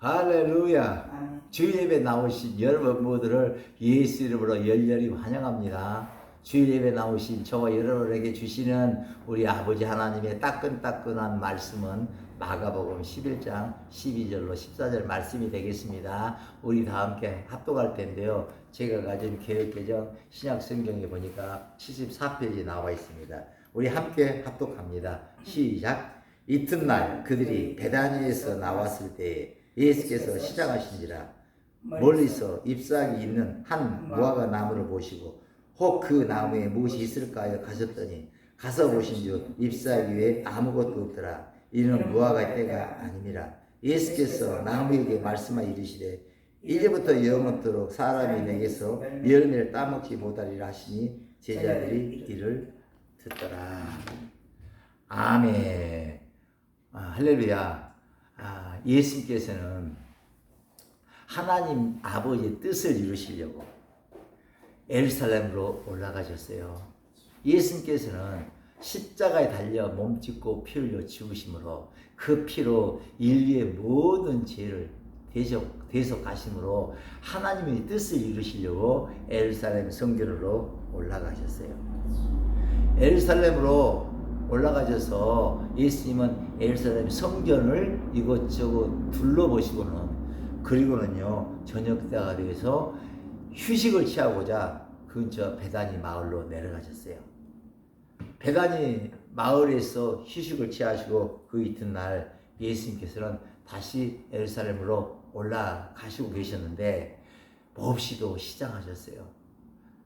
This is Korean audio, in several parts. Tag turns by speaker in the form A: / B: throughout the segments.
A: 할렐루야.
B: 아멘.
A: 주일 예배 나오신 여러분 모두를 예수 이름으로 열렬히 환영합니다. 주일 예배 나오신 저와 여러분에게 주시는 우리 아버지 하나님의 따끈따끈한 말씀은 마가복음 11장 12절로 14절 말씀이 되겠습니다. 우리 다 함께 합독할 텐데요. 제가 가진 개역개정 신약성경에 보니까 74페이지 나와 있습니다. 우리 함께 합독합니다. 시작. 이튿날 그들이 베다니에서 나왔을 때에 예수께서 시작하신지라 멀리서 잎사귀 있는 한 무화과 나무를 보시고 혹 그 나무에 무엇이 있을까 하여 가셨더니 가서 보신즉 잎사귀 외에 아무것도 없더라. 이는 무화과의 때가 아니니라. 예수께서 나무에게 말씀하여 이르시되 이제부터 영원토록 사람이 내게서 열매를 따먹지 못하리라 하시니 제자들이 이를 듣더라. 아멘. 할렐루야. 예수님께서는 하나님 아버지의 뜻을 이루시려고 예루살렘으로 올라가셨어요. 예수님께서는 십자가에 달려 몸짓고 피 흘려 죽으심으로 그 피로 인류의 모든 죄를 대속하심으로 하나님의 뜻을 이루시려고 예루살렘 성전으로 올라가셨어요. 예루살렘으로 올라가셔서 예수님은 예루살렘 성전을 이것저것 둘러보시고는 그리고는요 저녁 때가 되어서 휴식을 취하고자 근처 베다니 마을로 내려가셨어요. 베다니 마을에서 휴식을 취하시고 그 이튿날 예수님께서는 다시 예루살렘으로 올라가시고 계셨는데 몹시도 시장하셨어요.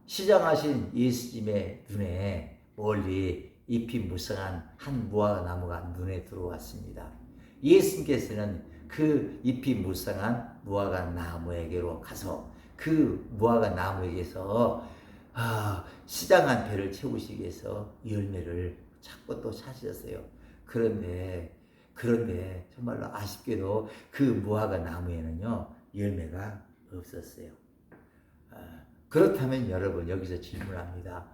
A: 시장하신 예수님의 눈에 멀리 잎이 무성한 한 무화과 나무가 눈에 들어왔습니다. 예수님께서는 그 잎이 무성한 무화과 나무에게로 가서 그 무화과 나무에게서 시장한 배를 채우시기 위해서 열매를 찾고 또 찾으셨어요. 그런데 정말로 아쉽게도 그 무화과 나무에는요 열매가 없었어요. 그렇다면 여러분 여기서 질문합니다.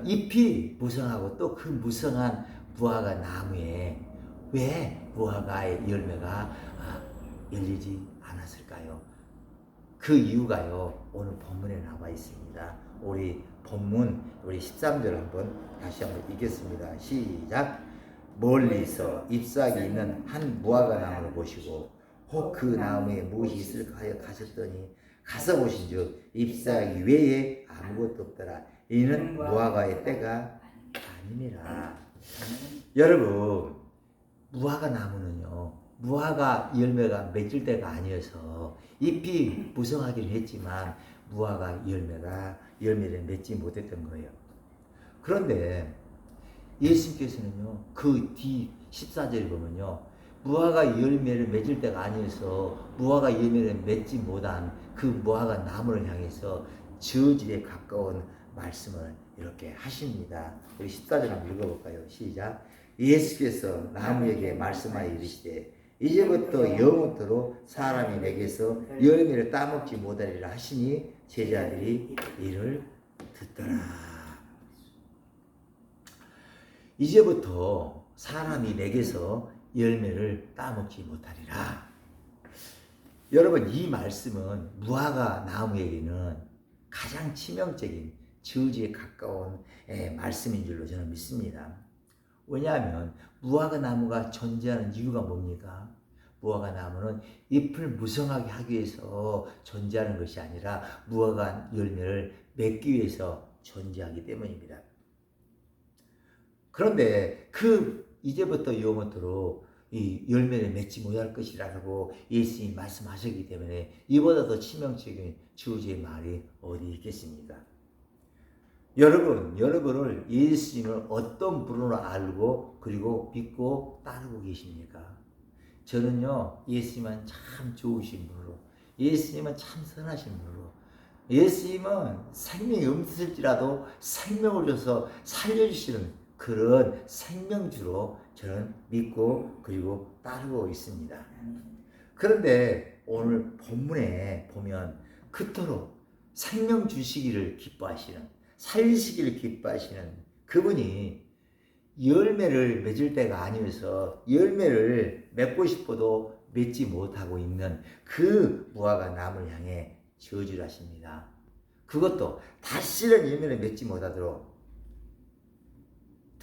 A: 잎이 무성하고 또 그 무성한 무화과 나무에 왜 무화과의 열매가 열리지 않았을까요? 그 이유가요 오늘 본문에 나와 있습니다. 우리 본문 우리 13절 한번 다시 한번 읽겠습니다. 시작. 멀리서 잎사귀 있는 한 무화과 나무를 보시고 혹 그 나무에 무엇이 있을까 하여 가셨더니 가서 보신즉 잎사귀 외에 아무것도 없더라. 이는 무화과의 때가 아니니라. 여러분 무화과 나무는요 무화과 열매가 맺을 때가 아니어서 잎이 무성하긴 했지만 무화과 열매를 맺지 못했던 거예요. 그런데 예수님께서는요 그 뒤 14절에 보면요 무화과 열매를 맺을 때가 아니어서 무화과 열매를 맺지 못한 그 무화과 나무를 향해서 저질에 가까운 말씀을 이렇게 하십니다. 우리 14절 한번 읽어볼까요? 시작. 예수께서 나무에게 말씀하여 이르시되 이제부터 영원토록 사람이 내게서 열매를 따먹지 못하리라 하시니 제자들이 이를 듣더라. 이제부터 사람이 내게서 열매를 따먹지 못하리라. 여러분 이 말씀은 무화과 나무에게는 가장 치명적인 저주에 가까운 말씀인 줄로 저는 믿습니다. 왜냐하면 무화과 나무가 존재하는 이유가 뭡니까? 무화과 나무는 잎을 무성하게 하기 위해서 존재하는 것이 아니라 무화과 열매를 맺기 위해서 존재하기 때문입니다. 그런데 이제부터 영원토록 이 열매를 맺지 못할 것이라고 예수님이 말씀하셨기 때문에 이보다 더 치명적인 저주의 말이 어디 있겠습니까? 여러분을 예수님을 어떤 분으로 알고 그리고 믿고 따르고 계십니까? 저는요 예수님은 참 좋으신 분으로 예수님은 참 선하신 분으로 예수님은 생명이 없을지라도 생명을 줘서 살려주시는 그런 생명주로 저는 믿고 그리고 따르고 있습니다. 그런데 오늘 본문에 보면 그토록 생명 주시기를 기뻐하시는 살리시기를 기뻐하시는 그분이 열매를 맺을 때가 아니어서 열매를 맺고 싶어도 맺지 못하고 있는 그 무화과 나무를 향해 저주를 하십니다. 그것도 다시는 열매를 맺지 못하도록,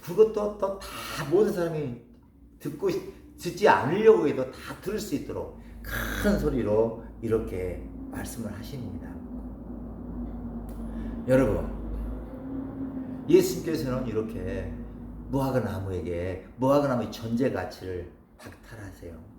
A: 그것도 또 다 모든 사람이 듣지 않으려고 해도 다 들을 수 있도록 큰 소리로 이렇게 말씀을 하십니다. 여러분, 예수님께서는 이렇게 무화과 나무에게 무화과 나무의 존재 가치를 박탈하세요.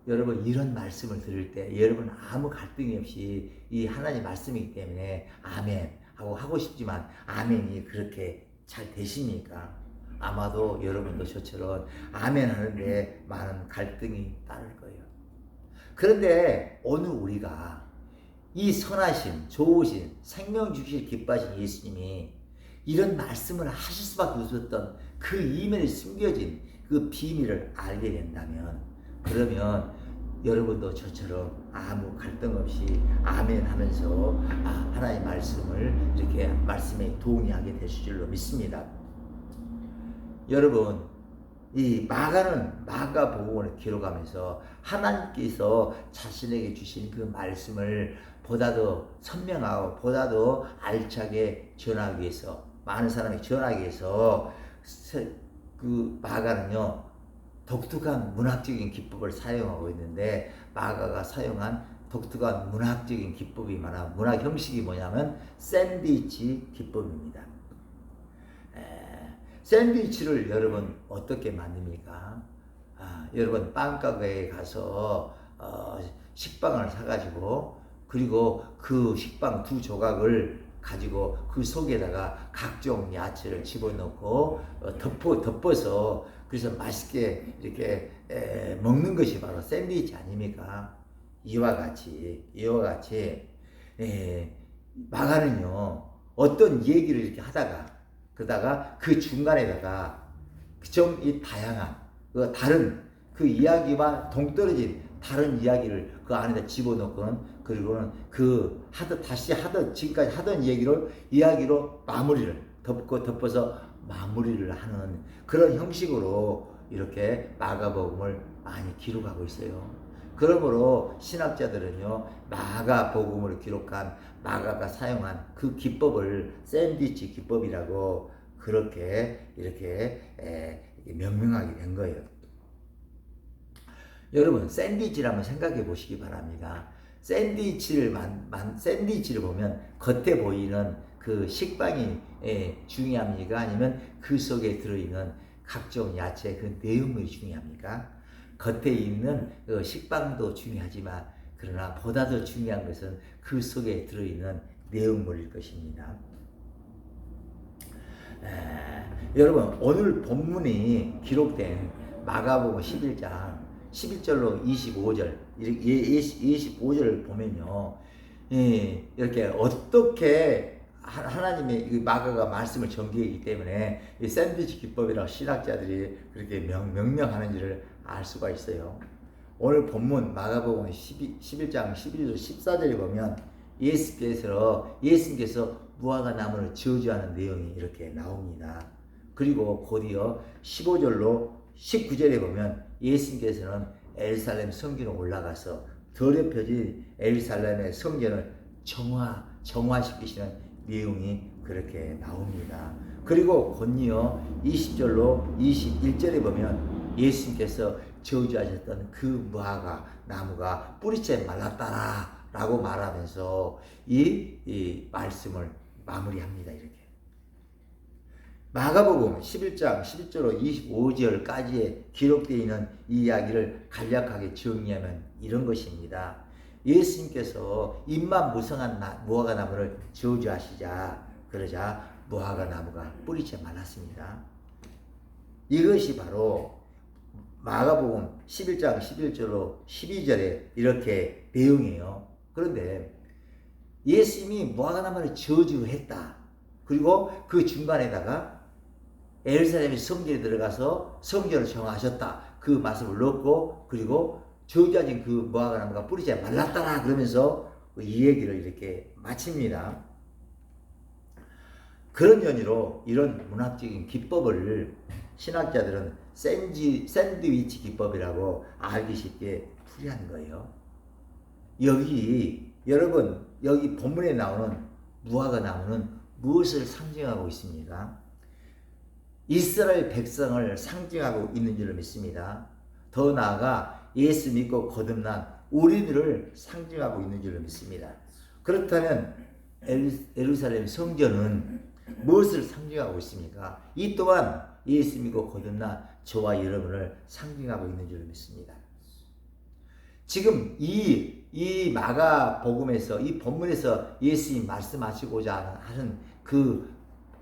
A: 여러분, 이런 말씀을 들을 때 여러분 아무 갈등이 없이 이 하나님 말씀이기 때문에 아멘 하고 싶지만 아멘이 그렇게 잘 되십니까? 아마도 여러분도 저처럼 아멘 하는데 많은 갈등이 따를 거예요. 그런데 오늘 우리가 이 선하신, 좋으신, 생명 주실 기뻐하신 예수님이 이런 말씀을 하실 수밖에 없었던 그 이면에 숨겨진 그 비밀을 알게 된다면, 그러면 여러분도 저처럼 아무 갈등 없이 아멘 하면서 하나님의 말씀을 이렇게 말씀에 동의하게 되실 줄로 믿습니다. 여러분, 이 마가는 마가복음을 기록하면서 하나님께서 자신에게 주신 그 말씀을 보다 더 선명하고 보다 더 알차게 전하기 위해서, 많은 사람이 전하기 위해서 그 마가는요 독특한 문학적인 기법을 사용하고 있는데, 마가가 사용한 독특한 문학적인 기법이 문학 형식이 뭐냐면 샌드위치 기법입니다. 샌드위치를 여러분 어떻게 만듭니까? 여러분 빵가게에 가서 식빵을 사가지고, 그리고 그 식빵 2조각을 가지고 그 속에다가 각종 야채를 집어넣고 덮어서 그래서 맛있게 이렇게 먹는 것이 바로 샌드위치 아닙니까? 이와 같이 마가는요 어떤 얘기를 이렇게 그러다가 그 중간에다가 좀 이 다양한 다른 그 이야기와 동떨어진 다른 이야기를 그 안에다 집어넣고는, 그리고는 지금까지 하던 이야기로 마무리를 덮어서 마무리를 하는 그런 형식으로 이렇게 마가복음을 많이 기록하고 있어요. 그러므로 신학자들은요 마가복음을 기록한 마가가 사용한 그 기법을 샌드위치 기법이라고 그렇게 이렇게 명명하게 된 거예요. 여러분, 샌드위치를 한번 생각해 보시기 바랍니다. 샌드위치를 보면 겉에 보이는 그 식빵이 중요합니까? 아니면 그 속에 들어있는 각종 야채 그 내용물이 중요합니까? 겉에 있는 식빵도 중요하지만, 그러나 보다 더 중요한 것은 그 속에 들어있는 내용물일 것입니다. 여러분, 오늘 본문이 기록된 마가복음 11장 11절로 25절, 25절을 보면요, 이렇게 어떻게 하나님의 마가가 말씀을 전개하기 때문에 이 샌드위치 기법이라고 신학자들이 그렇게 명명하는지를 알 수가 있어요. 오늘 본문 마가복음 11장 11절 14절에 보면 예수님께서 무화과 나무를 저주하는 내용이 이렇게 나옵니다. 그리고 곧이어 15절로 19절에 보면 예수님께서는 예루살렘 성전에 올라가서 더럽혀진 예루살렘의 성전을 정화시키시는 내용이 그렇게 나옵니다. 그리고 곧이어 20절로 21절에 보면 예수님께서 저주하셨던 그 무화과 나무가 뿌리째 말랐다라 라고 말하면서 이 말씀을 마무리합니다. 이렇게 마가복음 11장 11절로 25절까지에 기록되어 있는 이 이야기를 간략하게 정리하면 이런 것입니다. 예수님께서 잎만 무성한 무화과 나무를 저주하시자, 그러자 무화과 나무가 뿌리채 말랐습니다. 이것이 바로 마가복음 11장 11절로 12절에 이렇게 내용이에요. 그런데 예수님이 무화과 나무를 저주했다. 그리고 그 중간에다가 예루살렘의 성전에 들어가서 성전을 정하셨다. 그 말씀을 넣고, 그리고 저주하신 그 무화과 나무가 뿌리채 말랐다라 그러면서 이 얘기를 이렇게 마칩니다. 그런 연유로 이런 문학적인 기법을 신학자들은 샌드위치 기법이라고 알기 쉽게 풀이한 거예요. 여기 여러분 여기 본문에 나오는 무화과 나무는 무엇을 상징하고 있습니까? 이스라엘 백성을 상징하고 있는 줄로 믿습니다. 더 나아가 예수 믿고 거듭난 우리들을 상징하고 있는 줄로 믿습니다. 그렇다면 예루살렘 성전은 무엇을 상징하고 있습니까? 이 또한 예수 믿고 거듭난 저와 여러분을 상징하고 있는 줄로 믿습니다. 지금 이 마가복음에서 이 본문에서 예수님 말씀하시고자 하는 그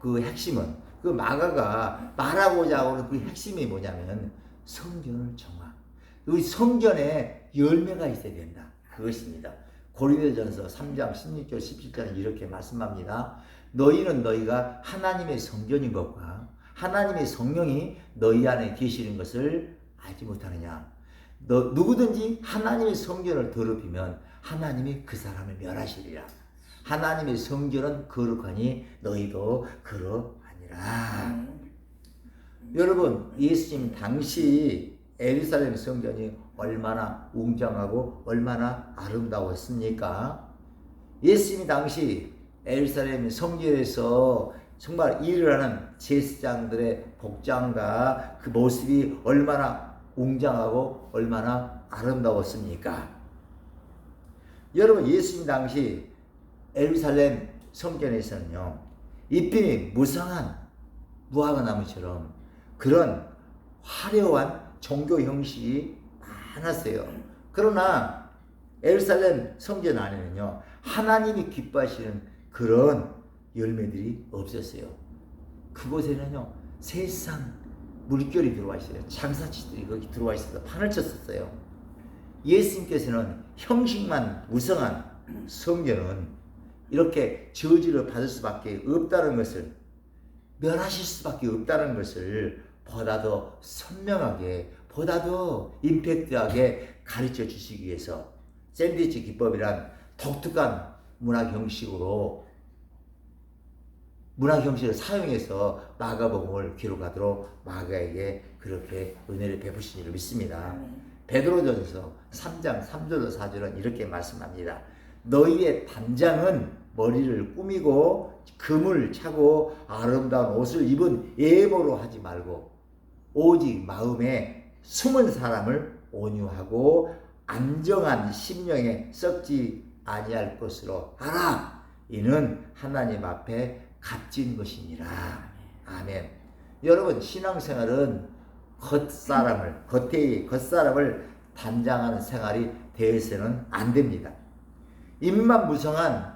A: 핵심은 그 마가가 말하고자 하는 그 핵심이 뭐냐면 성전을 정화. 이 성전에 열매가 있어야 된다. 그것입니다. 고린도전서 3장 16절 17절은 이렇게 말씀합니다. 너희는 너희가 하나님의 성전인 것과 하나님의 성령이 너희 안에 계시는 것을 알지 못하느냐. 누구든지 하나님의 성전을 더럽히면 하나님이 그 사람을 멸하시리라. 하나님의 성전은 거룩하니 너희도 그러하니라. 여러분 예수님 당시 예루살렘 성전이 얼마나 웅장하고 얼마나 아름다웠습니까? 예수님 당시 예루살렘 성전에서 정말 일을 하는 제사장들의 복장과 그 모습이 얼마나 웅장하고 얼마나 아름다웠습니까? 여러분 예수님 당시 예루살렘 성전에서는요 잎이 무성한 무화과 나무처럼 그런 화려한 종교 형식이 많았어요. 그러나 예루살렘 성전 안에는요 하나님이 기뻐하시는 그런 열매들이 없었어요. 그곳에는요 세상 물결이 들어와 있어요. 장사치들이 거기 들어와 있어서 판을 쳤었어요. 예수님께서는 형식만 무성한 성전은 이렇게 저주를 받을 수밖에 없다는 것을, 멸하실 수밖에 없다는 것을 보다 더 선명하게, 보다 더 임팩트하게 가르쳐 주시기 위해서 샌드위치 기법이란 독특한 문학 형식을 사용해서 마가복음을 기록하도록 마가에게 그렇게 은혜를 베푸신 줄 믿습니다. 베드로전서 3장 3절로 4절은 이렇게 말씀합니다. 너희의 단장은 머리를 꾸미고 금을 차고 아름다운 옷을 입은 예모로 하지 말고 오직 마음에 숨은 사람을 온유하고 안정한 심령에 썩지 아니할 것으로 하라. 이는 하나님 앞에 값진 것이니라. 아멘. 여러분 신앙생활은 겉사람을 단장하는 생활이 되어서는 안 됩니다. 입만 무성한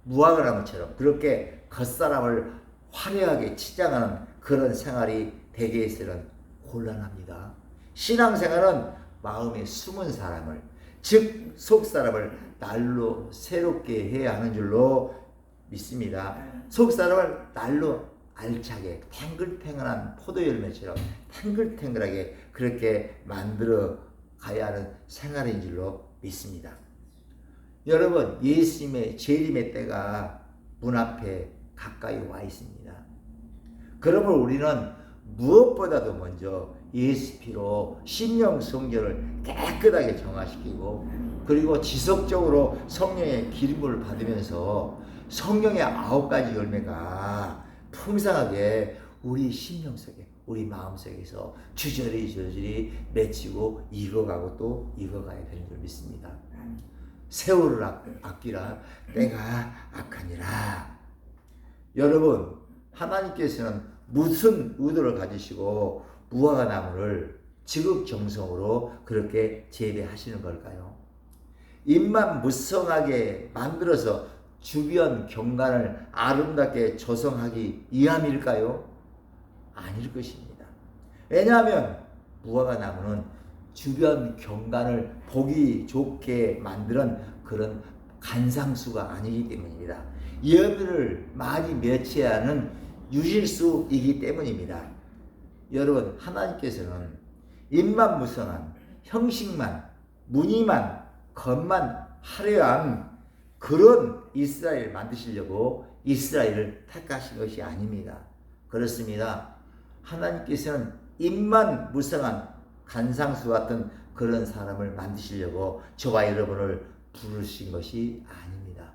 A: 무화과나무처럼 그렇게 겉사람을 화려하게 치장하는 그런 생활이 되게 해서는 곤란합니다. 신앙생활은 마음에 숨은 사람을, 즉 속사람을 날로 새롭게 해야 하는 줄로 믿습니다. 속사람을 날로 알차게 탱글탱글한 포도열매처럼 탱글탱글하게 그렇게 만들어 가야 하는 생활인 줄로 믿습니다. 여러분 예수님의 재림의 때가 문 앞에 가까이 와 있습니다. 그러므로 우리는 무엇보다도 먼저 예수 피로 심령 성전을 깨끗하게 정화시키고 그리고 지속적으로 성령의 기름을 받으면서 성령의 9가지 열매가 풍성하게 우리 심령 속에 우리 마음 속에서 주저리 맺히고 익어가고 또 익어가야 되는 줄 믿습니다. 세월을 아끼라 때가 악하니라. 여러분 하나님께서는 무슨 의도를 가지시고 무화과 나무를 지극정성으로 그렇게 재배하시는 걸까요? 입만 무성하게 만들어서 주변 경관을 아름답게 조성하기 위함일까요? 아닐 것입니다. 왜냐하면 무화과 나무는 주변 경관을 보기 좋게 만드는 그런 간상수가 아니기 때문입니다. 열매를 많이 맺혀야 하는 유실수이기 때문입니다. 여러분 하나님께서는 입만 무성한 형식만 무늬만 겉만 화려한 그런 이스라엘을 만드시려고 이스라엘을 택하신 것이 아닙니다. 그렇습니다. 하나님께서는 입만 무성한 간상수 같은 그런 사람을 만드시려고 저와 여러분을 부르신 것이 아닙니다.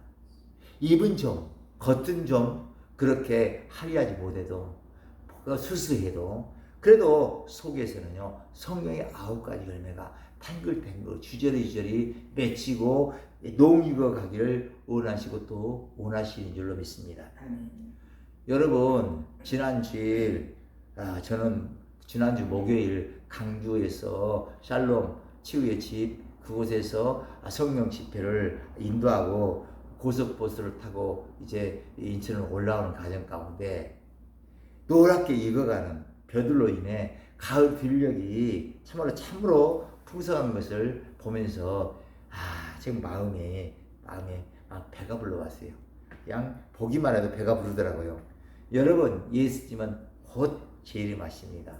A: 입은 좀, 겉은 좀 그렇게 화려하지 못해도 수수해도 그래도 속에서는요 성령의 9가지 열매가 탱글탱글 주저리주저리 맺히고 농익어 가기를 원하시고 또 원하시는 줄로 믿습니다. 여러분 지난주일 저는 지난주 목요일 강주에서 샬롬 치유의 집 그곳에서 성령 집회를 인도하고 고속버스를 타고 이제 인천을 올라오는 과정 가운데 노랗게 익어가는 벼들로 인해 가을 들녘이 참으로 풍성한 것을 보면서 지금 마음에 배가 불러왔어요. 그냥 보기만 해도 배가 부르더라고요. 여러분 예수님은 곧 재림하십니다.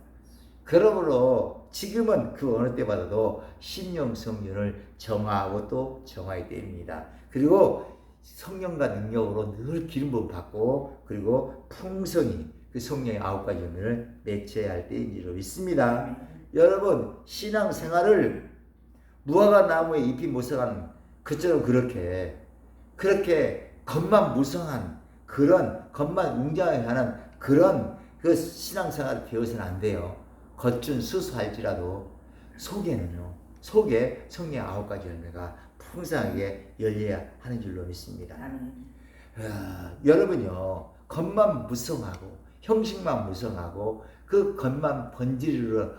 A: 그러므로 지금은 그 어느 때보다도 신령 성령을 정화하고 또 정화의 때입니다. 그리고 성령과 능력으로 늘 기름 부음 받고 그리고 풍성히 그 성령의 9가지 열매를 맺혀야 할 때인 줄로 믿습니다. 여러분 신앙생활을 무화과 나무에 잎이 무성한 그처럼 그렇게 겉만 무성한 그런 겉만 웅장하게 하는 그런 그 신앙생활을 배워서는 안 돼요. 겉은 수수할지라도 속에는요 속에 성령의 9가지 열매가 풍성하게 열려야 하는 줄로 믿습니다. 여러분요 겉만 무성하고 형식만 무성하고 그 겉만 번지르르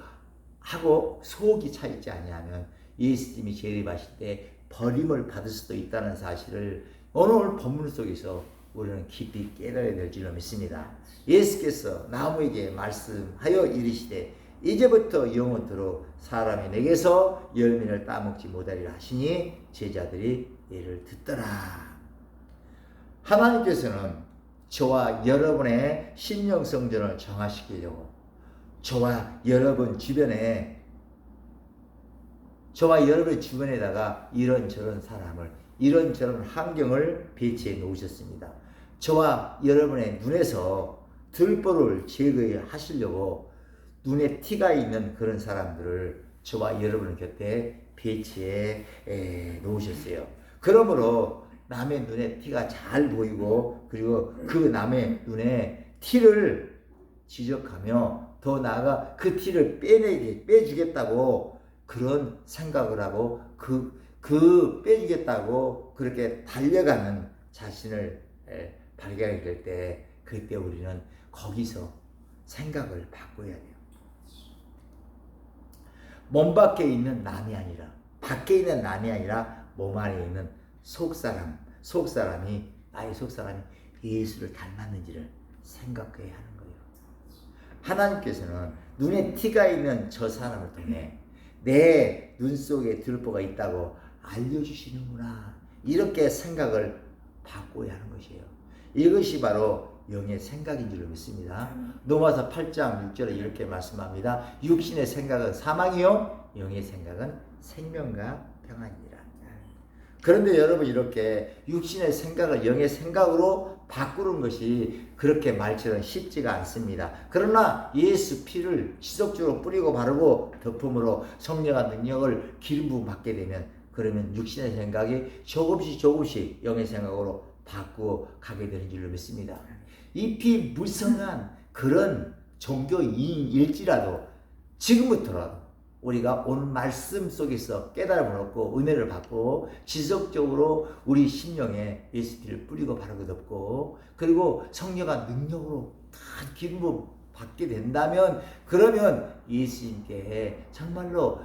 A: 하고 속이 차 있지 아니하면 예수님이 재림하실 때 버림을 받을 수도 있다는 사실을 오늘 본문 속에서 우리는 깊이 깨달아야 될 줄로 믿습니다. 예수께서 나무에게 말씀하여 이르시되 이제부터 영원토록 사람이 내게서 열매를 따먹지 못하리라 하시니 제자들이 이를 듣더라. 하나님께서는 저와 여러분의 신령 성전을 정화시키려고 저와 여러분 주변에다가 이런저런 사람을 이런저런 환경을 배치해 놓으셨습니다. 저와 여러분의 눈에서 들보를 제거하시려고 눈에 티가 있는 그런 사람들을 저와 여러분 곁에 배치해 놓으셨어요. 그러므로 남의 눈에 티가 잘 보이고 그리고 그 남의 눈에 티를 지적하며 더 나아가 그 티를 빼주겠다고 그런 생각을 하고 그 빼주겠다고 그렇게 달려가는 자신을 발견하게 될 때 그때 우리는 거기서 생각을 바꿔야 돼요. 몸 밖에 있는 남이 아니라 밖에 있는 남이 아니라 몸 안에 있는 속사람이 나의 속사람이 예수를 닮았는지를 생각해야 하는 거예요. 하나님께서는 눈에 티가 있는 저 사람을 통해 내 눈 속에 들보가 있다고 알려주시는구나 이렇게 생각을 바꿔야 하는 것이에요. 이것이 바로 영의 생각인 줄로 믿습니다. 로마서 8장 6절에 이렇게 말씀합니다. 육신의 생각은 사망이요 영의 생각은 생명과 평안이니라. 그런데 여러분 이렇게 육신의 생각을 영의 생각으로 바꾸는 것이 그렇게 말처럼 쉽지가 않습니다. 그러나 예수 피를 지속적으로 뿌리고 바르고 덮음으로 성령의 능력을 기름 부음 받게 되면 그러면 육신의 생각이 조금씩 영의 생각으로 바꾸어 가게 되는 줄로 믿습니다. 잎이 무성한 그런 종교인일지라도 지금부터라도 우리가 오늘 말씀 속에서 깨달음을 얻고 은혜를 받고 지속적으로 우리 심령에 예수피를 뿌리고 바르고 덮고 그리고 성령의 능력으로 다 기름을 받게 된다면 그러면 예수님께 정말로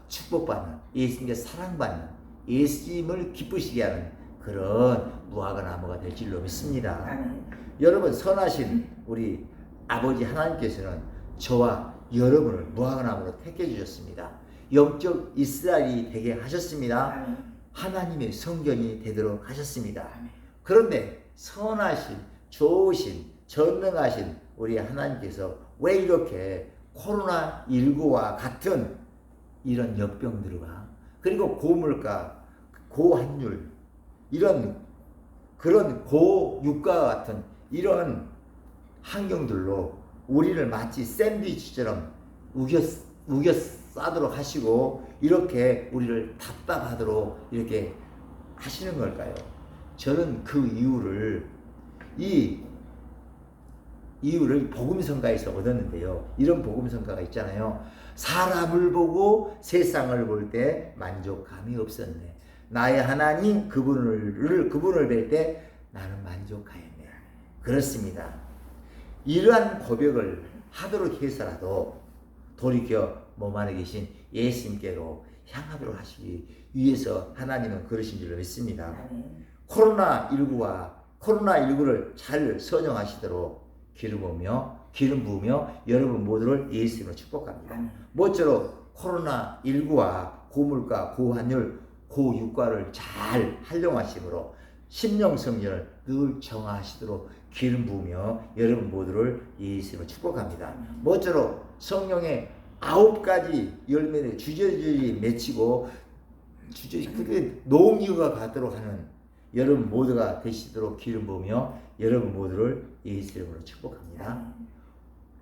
A: 축복받는 예수님께 사랑받는 예수님을 기쁘시게 하는 그런 무화과 나무가 될 줄로 믿습니다. 여러분 선하신 우리 아버지 하나님께서는 저와 여러분을 무화과 나무로 택해 주셨습니다. 영적 이스라엘이 되게 하셨습니다. 하나님의 성전이 되도록 하셨습니다. 그런데 선하신 좋으신 전능하신 우리 하나님께서 왜 이렇게 코로나19와 같은 이런 역병들과 그리고 고물가, 고환율 이런 그런 고유가와 같은 이런 환경들로 우리를 마치 샌드위치처럼 우겨 싸도록 하시고 이렇게 우리를 답답하도록 이렇게 하시는 걸까요? 저는 그 이유를 복음성가에서 얻었는데요. 이런 복음성가가 있잖아요. 사람을 보고 세상을 볼 때 만족감이 없었네. 나의 하나님 그분을 뵐 때 나는 만족하였네. 그렇습니다. 이러한 고백을 하도록 해서라도 돌이켜 몸 안에 계신 예수님께로 향하도록 하시기 위해서 하나님은 그러신 줄로 믿습니다. 코로나19를 잘 선용하시도록 기름 부으며 여러분 모두를 예수님으로 축복합니다. 모쪼록 코로나19와 고물가, 고환율, 고유가를 잘 활용하심으로 심령 성전을 늘 정화하시도록 기름 부으며 여러분 모두를 예수님으로 축복합니다. 모쪼록 성령의 9가지 열매를 주저주저 맺히고 그게 농기가 가도록 하는 여러분 모두가 되시도록 기름 부으며 여러분 모두를 예수 이름으로 축복합니다.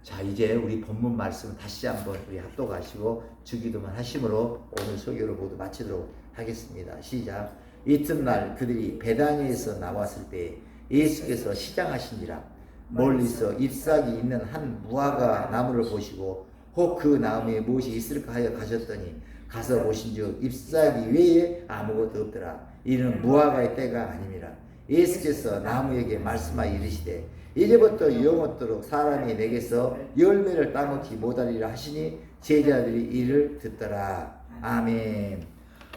A: 자, 이제 우리 본문 말씀 다시 한번 우리 합독하시고 주기도만 하심으로 오늘 설교를 모두 마치도록 하겠습니다. 시작. 이튿날 그들이 베다니에서 나왔을 때 예수께서 시장하시니라. 멀리서 잎사귀 있는 한 무화과 나무를 보시고 혹 그 나무에 무엇이 있을까 하여 가셨더니 가서 보신즉 잎사귀 외에 아무것도 없더라. 이는 무화과의 때가 아니니라. 예수께서 나무에게 말씀하여 이르시되 이제부터 영원토록 사람이 내게서 열매를 따먹지 못하리라 하시니 제자들이 이를 듣더라. 아멘.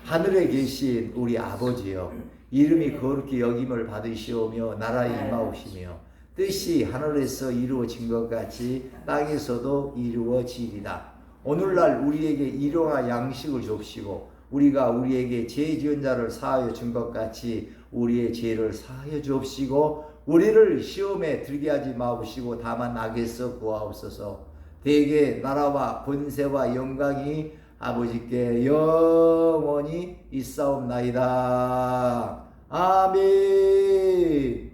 A: 하늘에 계신 우리 아버지여, 이름이 거룩히 여김을 받으시오며 나라에 임하옵시며 뜻이 하늘에서 이루어진 것 같이 땅에서도 이루어지리다. 오늘날 우리에게 일용할 양식을 줍시고 우리가 우리에게 죄 지은 자를 사하여 준 것 같이 우리의 죄를 사하여 주옵시고 우리를 시험에 들게 하지 마옵시고 다만 악에서 구하옵소서. 대개 나라와 권세와 영광이 아버지께 영원히 있사옵나이다. 아멘.